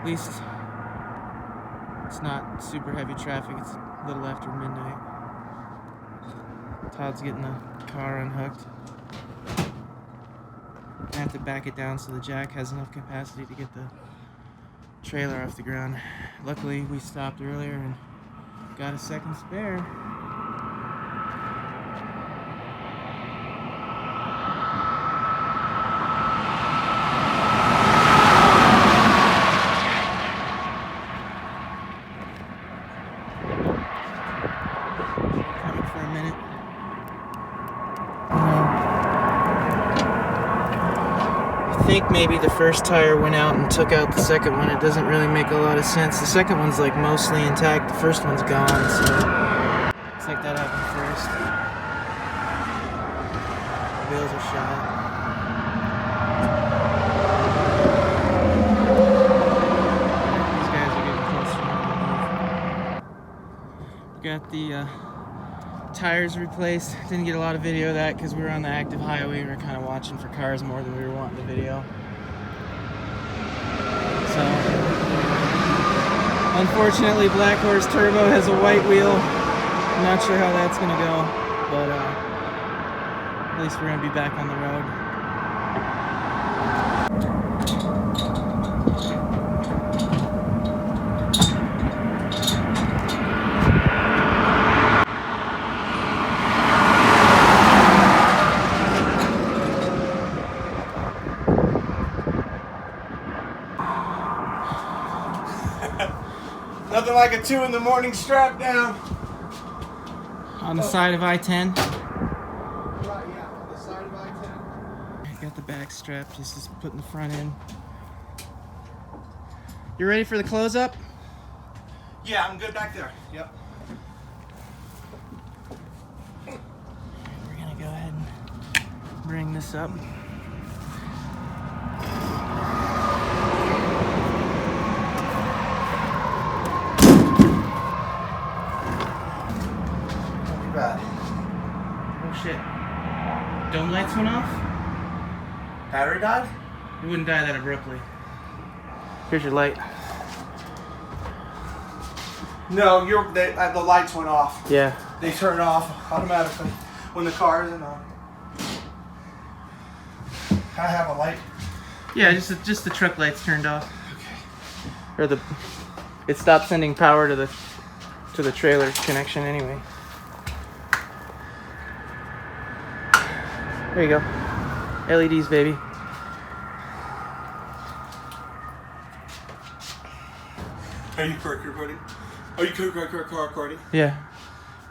least it's not super heavy traffic. It's a little after midnight. Todd's getting the car unhooked. I have to back it down so the jack has enough capacity to get the trailer off the ground. Luckily, we stopped earlier and got a second spare. Coming for a minute. I think maybe the first tire went out and took out the second one. It doesn't really make a lot of sense. The second one's like mostly intact. The first one's gone, so looks like that happened first. The wheels are shot. These guys are getting closer. Got the tires replaced. Didn't get a lot of video of that because we were on the active highway. We were kind of watching for cars more than we were wanting the video. So, unfortunately, Black Horse Turbo has a white wheel. I'm not sure how that's going to go, but at least we're going to be back on the road. Nothing like a 2 in the morning strap down. On the side of I-10. Right, yeah, on the side of I-10. I got the back strap, just putting the front in. You ready for the close-up? Yeah, I'm good back there. Yep. We're gonna go ahead and bring this up. Bad. Oh shit. Dome lights went off? Battery died? It wouldn't die that abruptly. Here's your light. No, the lights went off. Yeah. They turn off automatically when the car isn't on. I have a light. Yeah, just the truck lights turned off. Okay. Or it stopped sending power to the trailer connection anyway. There you go. LEDs, baby. Are you recording? Are you recording? Yeah.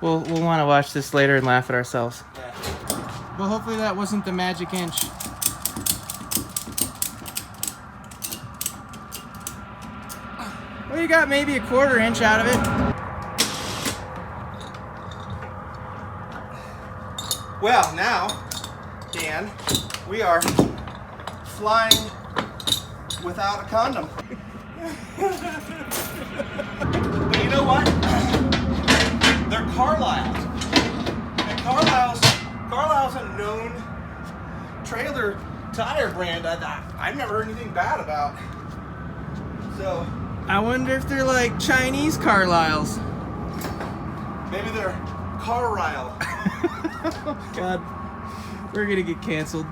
We'll want to watch this later and laugh at ourselves. Yeah. Well, hopefully that wasn't the magic inch. Well, you got maybe a 1/4 inch out of it. Well, now, Dan, we are flying without a condom. But you know what? They're Carlisle's. And Carlisle's a known trailer tire brand I've never heard anything bad about. So I wonder if they're like Chinese Carlisles. maybe they're Carlisle. God, we're gonna get canceled.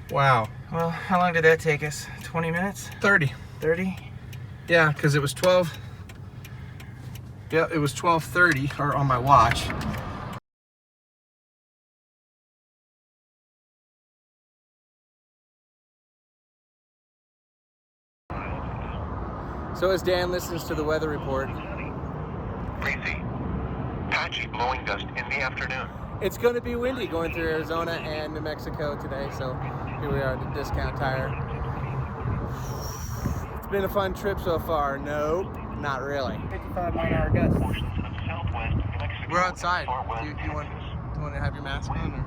Wow. Well, how long did that take us? 20 minutes? 30. 30? Yeah, because it was 12. Yeah, it was 12:30 or on my watch. So as Dan listens to the weather report, Breezy. Patchy blowing gust in the afternoon. it's going to be windy going through Arizona and New Mexico today, so here we are at the Discount Tire. It's been a fun trip so far. Nope, not really. 55-mile-an-hour gusts. Portions of southwest New Mexico. We're outside. Far west Do you Texas. want to have your mask on? Or?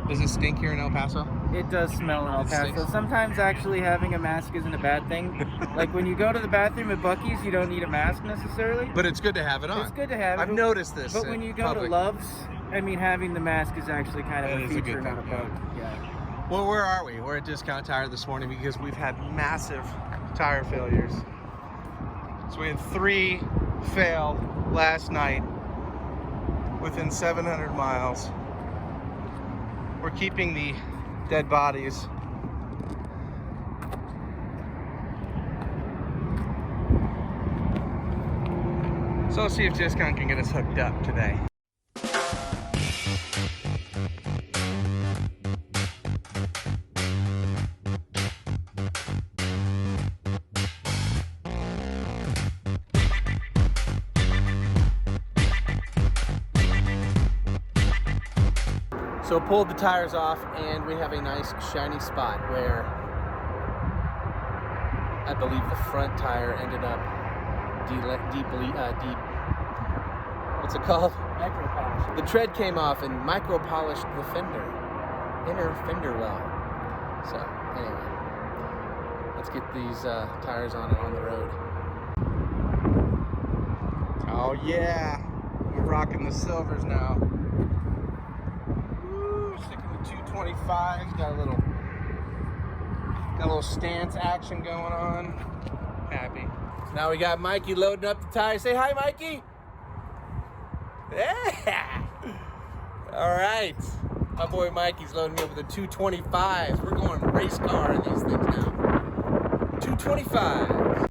Does it stink here in El Paso? It does smell in El It Paso. stinks. Sometimes actually having a mask isn't a bad thing. Like when you go to the bathroom at Buc-ee's, you don't need a mask necessarily. But it's good to have it on. It's good to have it. I've noticed this. But in when you go public. to Love's, I mean, having the mask is actually kind of That a is a feature, good not a thing, bug. Yeah. Well, where are we? We're at Discount Tire this morning because we've had massive tire failures. So we had 3 fail last night within 700 miles. We're keeping the dead bodies. So let's see if Discount can get us hooked up today. So pulled the tires off and we have a nice shiny spot where I believe the front tire ended up what's it called? Micro polish. The tread came off and micro polished the fender, inner fender well. So anyway, let's get these tires on the road. Oh yeah, we're rocking the silvers now. Sticking with 225, got a little stance action going on. Happy. Now we got Mikey loading up the tires. Say hi, Mikey. Yeah. All right. My boy Mikey's loading me up with a 225. We're going race car in these things now. 225.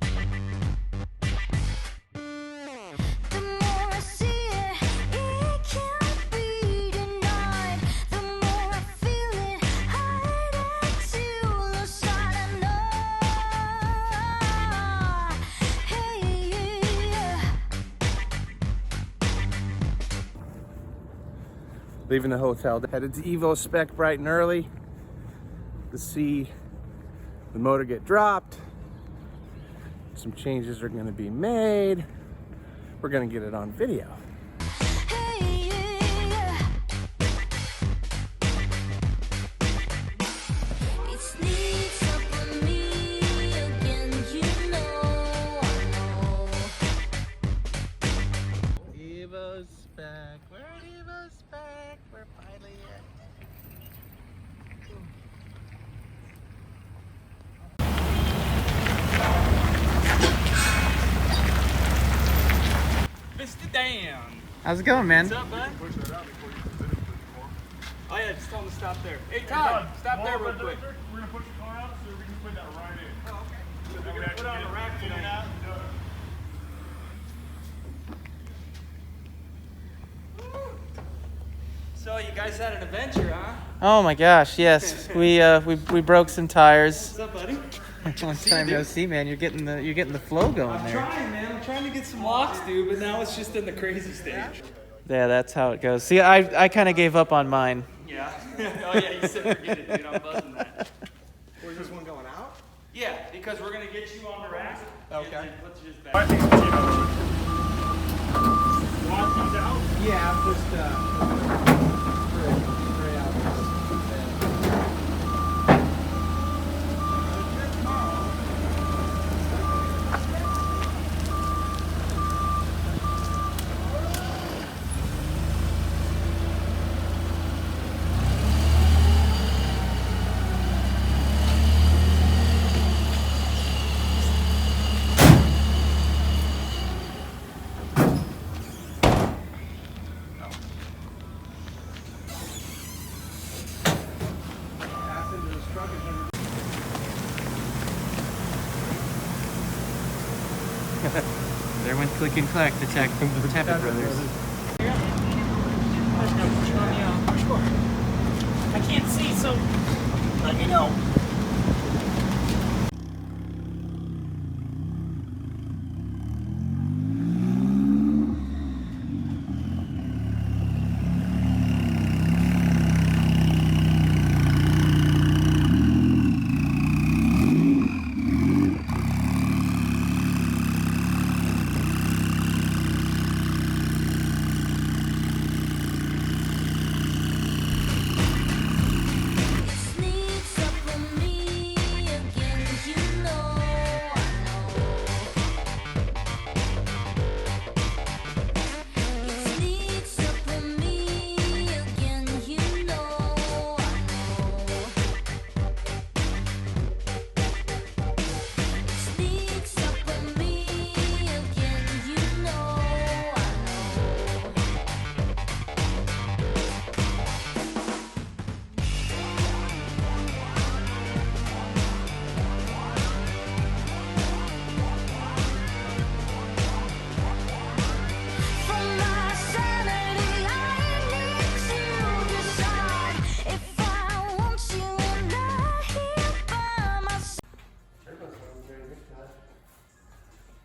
Leaving the hotel, headed to EvoSpec bright and early to see the motor get dropped. Some changes are going to be made. We're going to get it on video. EvoSpec, we're at EvoSpec, we're finally at. Mr. Dan. How's it going, man? What's up, bud? Oh yeah, just tell him to stop there. Hey Todd, stop there real quick. We're gonna push the car out so we can put that right in. Oh, okay. So they're gonna put it on the rack tonight. So you guys had an adventure, huh? Oh my gosh, yes. We broke some tires. What's up, buddy? Long time no see, man. You're getting the flow going I'm there. trying, man. I'm trying to get some locks, dude, but now it's just in the crazy stage. Yeah, that's how it goes. See, I kind of gave up on mine. Yeah. Oh yeah, you said forget it, dude. I'm buzzing that. Where's this one going out? Yeah, because we're gonna get you on the rack. Okay. And let's just back. Want these out? Yeah, I'm just straight out. There went Click and Collect, the Tappet Brothers. I can't see, so let me know.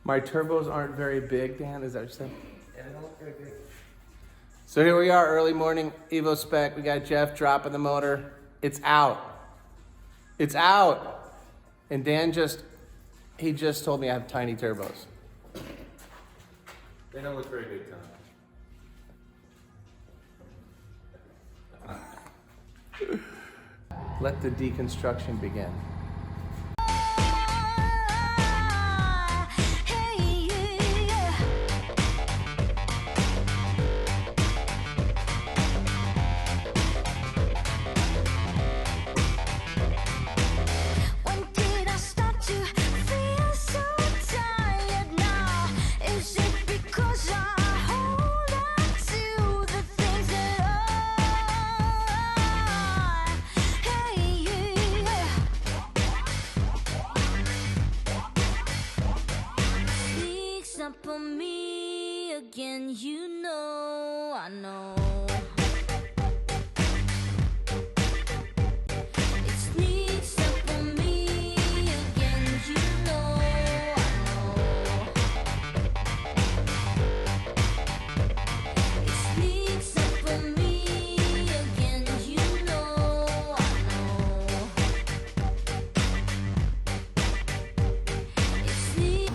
My turbos aren't very big, Dan, is that what you said? Yeah, they don't look very big. So here we are, early morning EvoSpec. We got Jeff dropping the motor. It's out. It's out. And Dan just told me I have tiny turbos. They don't look very big, Tom. Let the deconstruction begin. Up on me again, you know, I know. It sneaks up on me again, you know, I know. It sneaks up on me again, you know, I know. It sneaks.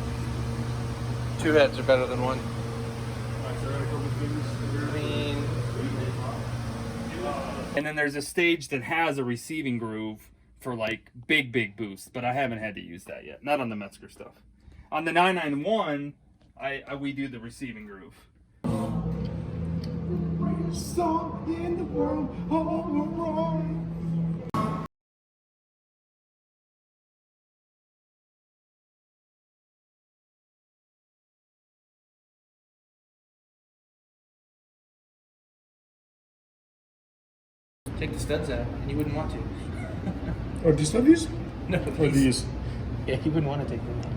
Two heads are better than one. And then there's a stage that has a receiving groove for like big boosts, but I haven't had to use that yet. Not on the Metzger stuff. On the 991, we do the receiving groove. In the world all around. Take the studs out, and you wouldn't want to. Or just on these? No, Or these? Yeah, you wouldn't want to take them out.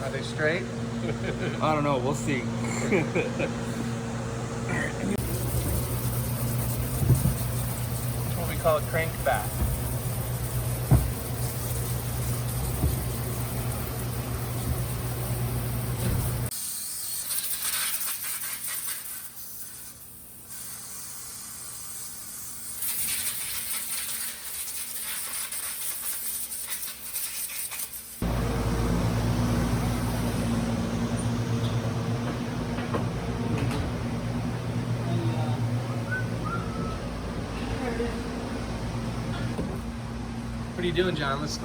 Are they straight? I don't know, we'll see. What we call a crank back. What are you doing, John? Let's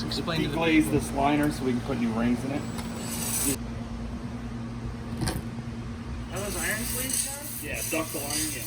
explain to the Deglaze people. this liner so we can put new rings in it. Are those iron sleeves, John? Yeah, ductile iron, yeah.